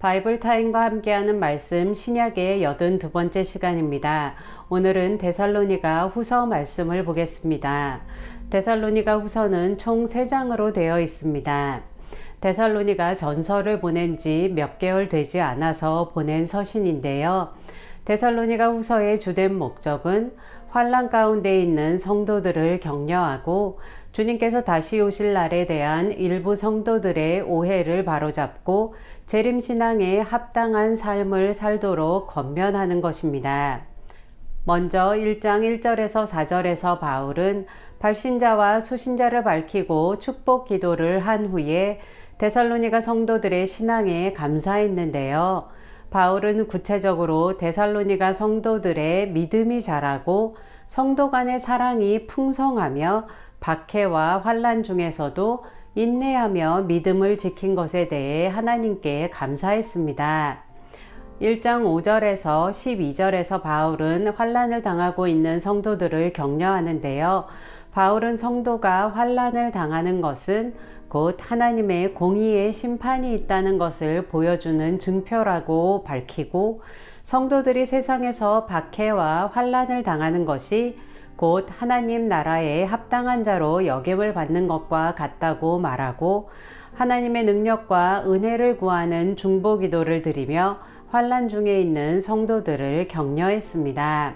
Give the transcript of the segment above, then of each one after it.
바이블 타임과 함께하는 말씀 신약의 82번째 시간입니다. 오늘은 데살로니가 후서 말씀을 보겠습니다. 데살로니가 후서는 총 3장으로 되어 있습니다. 데살로니가 전서를 보낸 지 몇 개월 되지 않아서 보낸 서신인데요. 데살로니가 후서의 주된 목적은 환난 가운데 있는 성도들을 격려하고 주님께서 다시 오실 날에 대한 일부 성도들의 오해를 바로잡고 재림신앙에 합당한 삶을 살도록 권면하는 것입니다. 먼저 1장 1절에서 4절에서 바울은 발신자와 수신자를 밝히고 축복 기도를 한 후에 데살로니가 성도들의 신앙에 감사했는데요. 바울은 구체적으로 데살로니가 성도들의 믿음이 자라고 성도 간의 사랑이 풍성하며 박해와 환난 중에서도 인내하며 믿음을 지킨 것에 대해 하나님께 감사했습니다. 1장 5절에서 12절에서 바울은 환난을 당하고 있는 성도들을 격려하는데요. 바울은 성도가 환난을 당하는 것은 곧 하나님의 공의의 심판이 있다는 것을 보여주는 증표라고 밝히고, 성도들이 세상에서 박해와 환난을 당하는 것이 곧 하나님 나라에 합당한 자로 여김을 받는 것과 같다고 말하고, 하나님의 능력과 은혜를 구하는 중보 기도를 드리며 환난 중에 있는 성도들을 격려했습니다.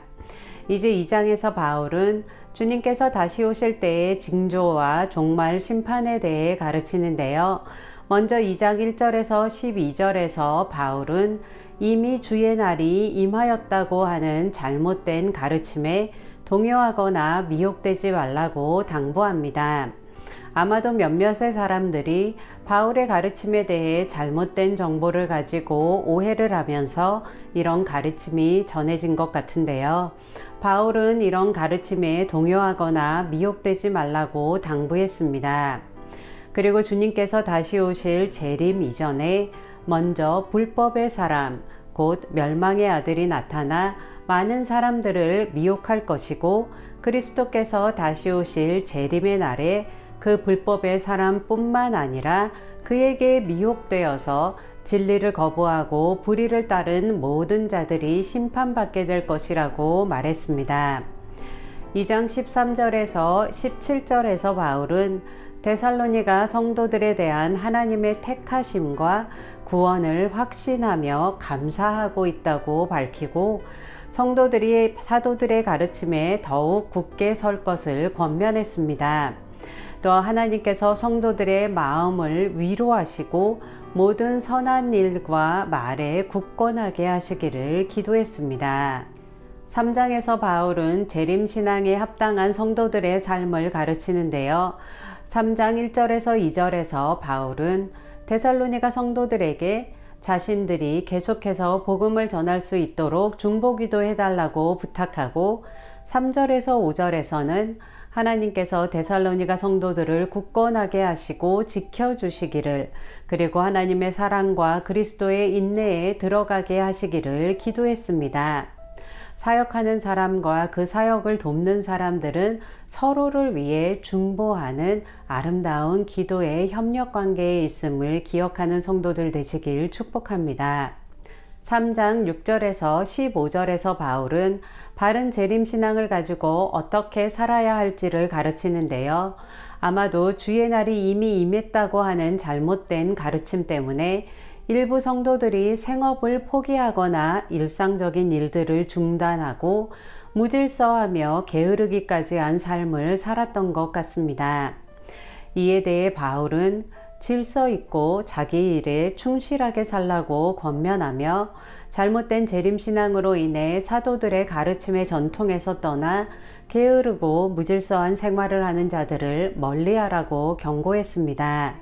이제 2장에서 바울은 주님께서 다시 오실 때의 징조와 종말 심판에 대해 가르치는데요. 먼저 2장 1절에서 12절에서 바울은 이미 주의 날이 임하였다고 하는 잘못된 가르침에 동요하거나 미혹되지 말라고 당부합니다. 아마도 몇몇의 사람들이 바울의 가르침에 대해 잘못된 정보를 가지고 오해를 하면서 이런 가르침이 전해진 것 같은데요. 바울은 이런 가르침에 동요하거나 미혹되지 말라고 당부했습니다. 그리고 주님께서 다시 오실 재림 이전에 먼저 불법의 사람, 곧 멸망의 아들이 나타나 많은 사람들을 미혹할 것이고, 그리스도께서 다시 오실 재림의 날에 그 불법의 사람뿐만 아니라 그에게 미혹되어서 진리를 거부하고 불의를 따른 모든 자들이 심판받게 될 것이라고 말했습니다. 2장 13절에서 17절에서 바울은 데살로니가 성도들에 대한 하나님의 택하심과 구원을 확신하며 감사하고 있다고 밝히고, 성도들이 사도들의 가르침에 더욱 굳게 설 것을 권면했습니다. 또 하나님께서 성도들의 마음을 위로하시고 모든 선한 일과 말에 굳건하게 하시기를 기도했습니다. 3장에서 바울은 재림신앙에 합당한 성도들의 삶을 가르치는데요. 3장 1절에서 2절에서 바울은 데살로니가 성도들에게 자신들이 계속해서 복음을 전할 수 있도록 중보기도 해달라고 부탁하고, 3절에서 5절에서는 하나님께서 데살로니가 성도들을 굳건하게 하시고 지켜주시기를, 그리고 하나님의 사랑과 그리스도의 인내에 들어가게 하시기를 기도했습니다. 사역하는 사람과 그 사역을 돕는 사람들은 서로를 위해 중보하는 아름다운 기도의 협력 관계에 있음을 기억하는 성도들 되시길 축복합니다. 3장 6절에서 15절에서 바울은 바른 재림신앙을 가지고 어떻게 살아야 할지를 가르치는데요. 아마도 주의 날이 이미 임했다고 하는 잘못된 가르침 때문에 일부 성도들이 생업을 포기하거나 일상적인 일들을 중단하고 무질서하며 게으르기까지 한 삶을 살았던 것 같습니다. 이에 대해 바울은 질서 있고 자기 일에 충실하게 살라고 권면하며, 잘못된 재림신앙으로 인해 사도들의 가르침의 전통에서 떠나 게으르고 무질서한 생활을 하는 자들을 멀리하라고 경고했습니다.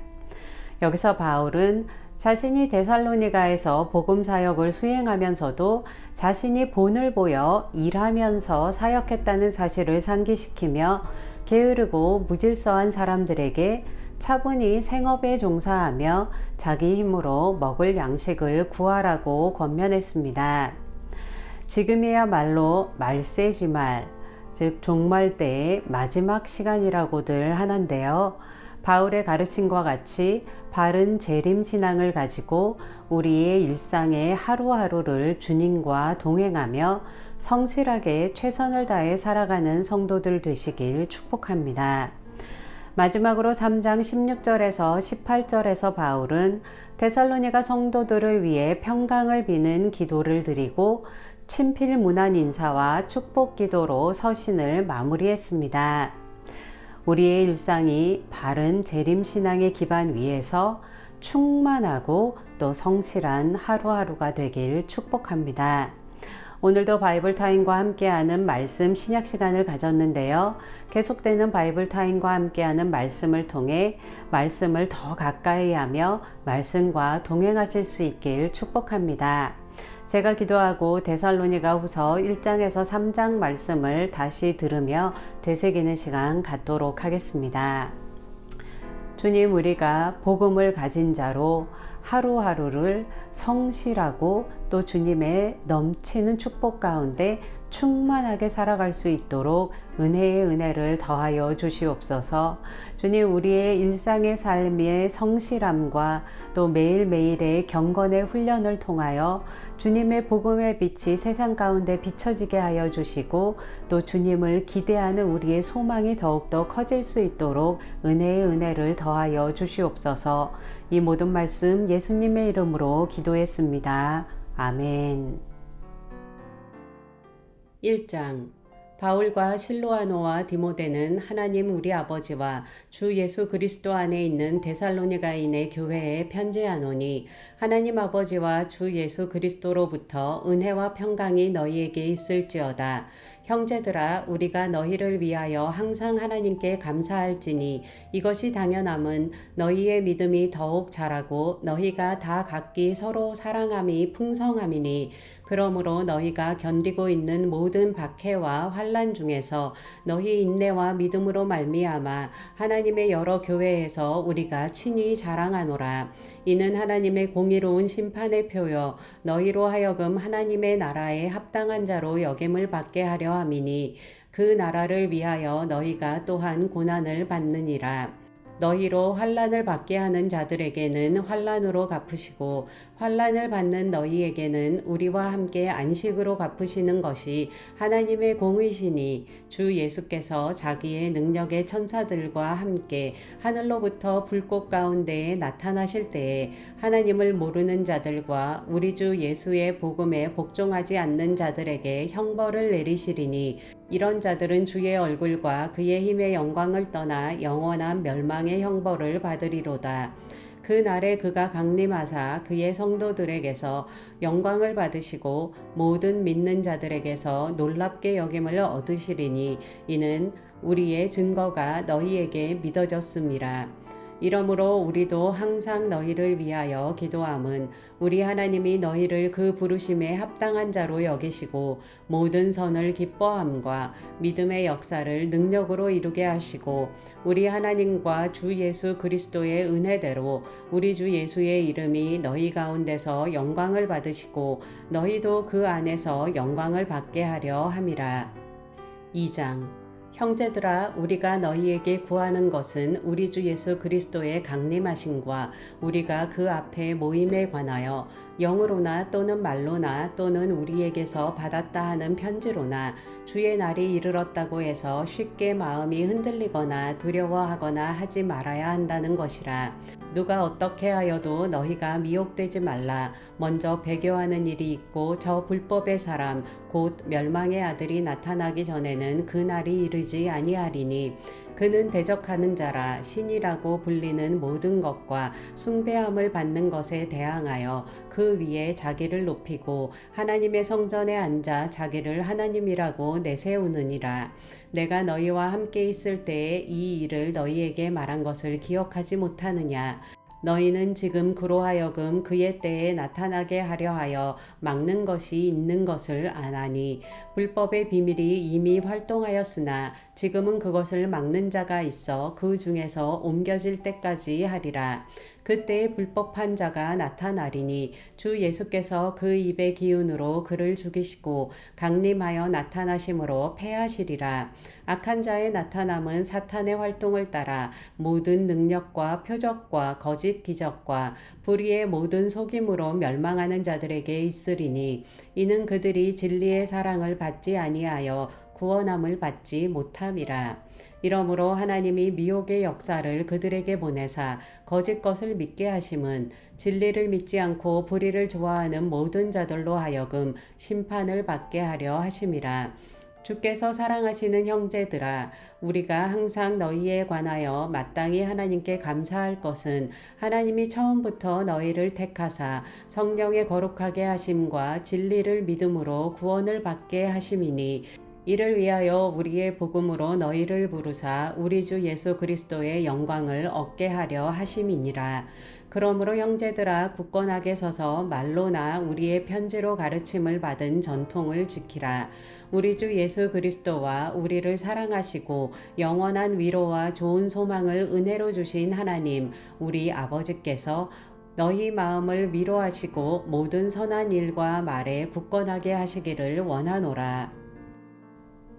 여기서 바울은 자신이 데살로니가에서 복음 사역을 수행하면서도 자신이 본을 보여 일하면서 사역했다는 사실을 상기시키며, 게으르고 무질서한 사람들에게 차분히 생업에 종사하며 자기 힘으로 먹을 양식을 구하라고 권면했습니다. 지금이야말로 말세지말, 즉 종말 때의 마지막 시간이라고들 하는데요. 바울의 가르침과 같이 바른 재림 신앙을 가지고 우리의 일상의 하루하루를 주님과 동행하며 성실하게 최선을 다해 살아가는 성도들 되시길 축복합니다. 마지막으로 3장 16절에서 18절에서 바울은 데살로니가 성도들을 위해 평강을 비는 기도를 드리고 친필 문안 인사와 축복 기도로 서신을 마무리했습니다. 우리의 일상이 바른 재림신앙의 기반 위에서 충만하고 또 성실한 하루하루가 되길 축복합니다. 오늘도 바이블타임과 함께하는 말씀 신약 시간을 가졌는데요. 계속되는 바이블타임과 함께하는 말씀을 통해 말씀을 더 가까이 하며 말씀과 동행하실 수 있길 축복합니다. 제가 기도하고 데살로니가 후서 1장에서 3장 말씀을 다시 들으며 되새기는 시간 갖도록 하겠습니다. 주님, 우리가 복음을 가진 자로 하루하루를 성실하고 또 주님의 넘치는 축복 가운데 충만하게 살아갈 수 있도록 은혜의 은혜를 더하여 주시옵소서. 주님, 우리의 일상의 삶의 성실함과 또 매일매일의 경건의 훈련을 통하여 주님의 복음의 빛이 세상 가운데 비춰지게 하여 주시고 또 주님을 기대하는 우리의 소망이 더욱더 커질 수 있도록 은혜의 은혜를 더하여 주시옵소서. 이 모든 말씀 예수님의 이름으로 기도했습니다. 아멘. 1장 바울과 실로아노와 디모데는 하나님 우리 아버지와 주 예수 그리스도 안에 있는 데살로니가인의 교회에 편지하노니 하나님 아버지와 주 예수 그리스도로부터 은혜와 평강이 너희에게 있을지어다. 형제들아, 우리가 너희를 위하여 항상 하나님께 감사할지니 이것이 당연함은 너희의 믿음이 더욱 자라고 너희가 다 각기 서로 사랑함이 풍성함이니 그러므로 너희가 견디고 있는 모든 박해와 환난 중에서 너희 인내와 믿음으로 말미암아 하나님의 여러 교회에서 우리가 친히 자랑하노라. 이는 하나님의 공의로운 심판의 표요 너희로 하여금 하나님의 나라에 합당한 자로 여김을 받게 하려 함이니 그 나라를 위하여 너희가 또한 고난을 받느니라. 너희로 환난을 받게 하는 자들에게는 환난으로 갚으시고 환난을 받는 너희에게는 우리와 함께 안식으로 갚으시는 것이 하나님의 공의시니 주 예수께서 자기의 능력의 천사들과 함께 하늘로부터 불꽃 가운데에 나타나실 때에 하나님을 모르는 자들과 우리 주 예수의 복음에 복종하지 않는 자들에게 형벌을 내리시리니 이런 자들은 주의 얼굴과 그의 힘의 영광을 떠나 영원한 멸망의 형벌을 받으리로다. 그 날에 그가 강림하사 그의 성도들에게서 영광을 받으시고 모든 믿는 자들에게서 놀랍게 여김을 얻으시리니 이는 우리의 증거가 너희에게 믿어졌음이라. 이러므로 우리도 항상 너희를 위하여 기도함은 우리 하나님이 너희를 그 부르심에 합당한 자로 여기시고 모든 선을 기뻐함과 믿음의 역사를 능력으로 이루게 하시고 우리 하나님과 주 예수 그리스도의 은혜대로 우리 주 예수의 이름이 너희 가운데서 영광을 받으시고 너희도 그 안에서 영광을 받게 하려 함이라. 2장 형제들아, 우리가 너희에게 구하는 것은 우리 주 예수 그리스도의 강림하심과 우리가 그 앞에 모임에 관하여 영으로나 또는 말로나 또는 우리에게서 받았다 하는 편지로나 주의 날이 이르렀다고 해서 쉽게 마음이 흔들리거나 두려워하거나 하지 말아야 한다는 것이라. 누가 어떻게 하여도 너희가 미혹되지 말라. 먼저 배교하는 일이 있고 저 불법의 사람 곧 멸망의 아들이 나타나기 전에는 그 날이 이르지 아니하리니 그는 대적하는 자라. 신이라고 불리는 모든 것과 숭배함을 받는 것에 대항하여 그 위에 자기를 높이고 하나님의 성전에 앉아 자기를 하나님이라고 내세우느니라. 내가 너희와 함께 있을 때에 이 일을 너희에게 말한 것을 기억하지 못하느냐. 너희는 지금 그로 하여금 그의 때에 나타나게 하려 하여 막는 것이 있는 것을 아나니 불법의 비밀이 이미 활동하였으나 지금은 그것을 막는 자가 있어 그 중에서 옮겨질 때까지 하리라. 그때에 불법한 자가 나타나리니 주 예수께서 그 입의 기운으로 그를 죽이시고 강림하여 나타나심으로 패하시리라. 악한 자의 나타남은 사탄의 활동을 따라 모든 능력과 표적과 거짓 기적과 불의의 모든 속임으로 멸망하는 자들에게 있으리니 이는 그들이 진리의 사랑을 받지 아니하여 구원함을 받지 못함이라. 이러므로 하나님이 미혹의 역사를 그들에게 보내사 거짓 것을 믿게 하심은 진리를 믿지 않고 불의를 좋아하는 모든 자들로 하여금 심판을 받게 하려 하심이라. 주께서 사랑하시는 형제들아, 우리가 항상 너희에 관하여 마땅히 하나님께 감사할 것은 하나님이 처음부터 너희를 택하사 성령의 거룩하게 하심과 진리를 믿음으로 구원을 받게 하심이니 이를 위하여 우리의 복음으로 너희를 부르사 우리 주 예수 그리스도의 영광을 얻게 하려 하심이니라. 그러므로 형제들아, 굳건하게 서서 말로나 우리의 편지로 가르침을 받은 전통을 지키라. 우리 주 예수 그리스도와 우리를 사랑하시고 영원한 위로와 좋은 소망을 은혜로 주신 하나님 우리 아버지께서 너희 마음을 위로하시고 모든 선한 일과 말에 굳건하게 하시기를 원하노라.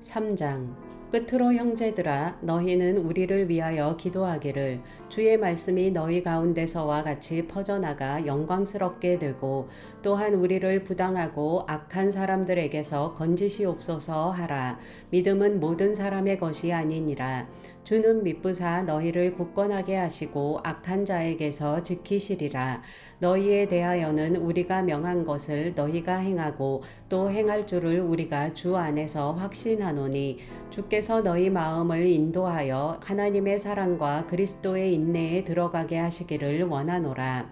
3장. 끝으로 형제들아, 너희는 우리를 위하여 기도하기를 주의 말씀이 너희 가운데서와 같이 퍼져나가 영광스럽게 되고 또한 우리를 부당하고 악한 사람들에게서 건지시옵소서 하라. 믿음은 모든 사람의 것이 아니니라. 주는 미쁘사 너희를 굳건하게 하시고 악한 자에게서 지키시리라. 너희에 대하여는 우리가 명한 것을 너희가 행하고 또 행할 줄을 우리가 주 안에서 확신하노니 주께서 너희 마음을 인도하여 하나님의 사랑과 그리스도의 인내에 들어가게 하시기를 원하노라.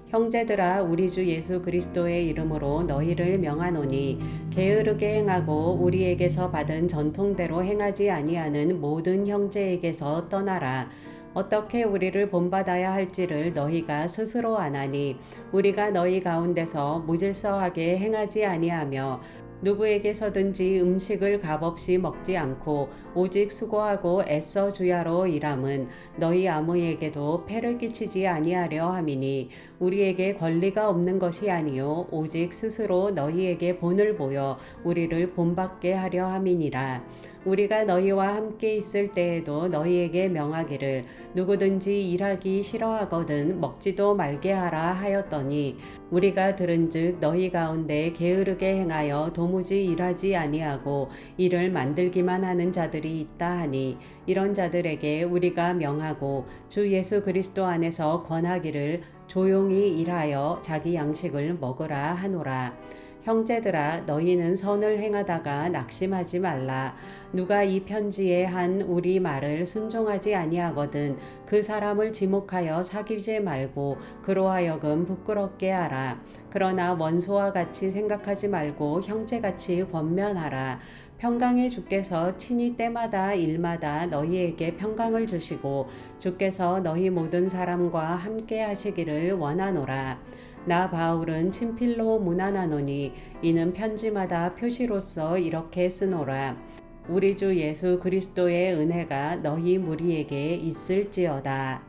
형제들아, 우리 주 예수 그리스도의 이름으로 너희를 명하노니 게으르게 행하고 우리에게서 받은 전통대로 행하지 아니하는 모든 형제에게서 떠나라. 어떻게 우리를 본받아야 할지를 너희가 스스로 아나니 우리가 너희 가운데서 무질서하게 행하지 아니하며 누구에게서든지 음식을 값없이 먹지 않고 오직 수고하고 애써 주야로 일함은 너희 아무에게도 폐를 끼치지 아니하려 함이니 우리에게 권리가 없는 것이 아니요 오직 스스로 너희에게 본을 보여 우리를 본받게 하려 함이니라. 우리가 너희와 함께 있을 때에도 너희에게 명하기를 누구든지 일하기 싫어하거든 먹지도 말게 하라 하였더니 우리가 들은즉 너희 가운데 게으르게 행하여 도무지 일하지 아니하고 일을 만들기만 하는 자들이 있다 하니 이런 자들에게 우리가 명하고 주 예수 그리스도 안에서 권하기를 조용히 일하여 자기 양식을 먹으라 하노라. 형제들아, 너희는 선을 행하다가 낙심하지 말라. 누가 이 편지에 한 우리 말을 순종하지 아니하거든 그 사람을 지목하여 사귀지 말고 그로 하여금 부끄럽게 하라. 그러나 원수와 같이 생각하지 말고 형제같이 권면하라. 평강의 주께서 친히 때마다 일마다 너희에게 평강을 주시고 주께서 너희 모든 사람과 함께 하시기를 원하노라. 나 바울은 친필로 문안하노니 이는 편지마다 표시로서 이렇게 쓰노라. 우리 주 예수 그리스도의 은혜가 너희 무리에게 있을지어다.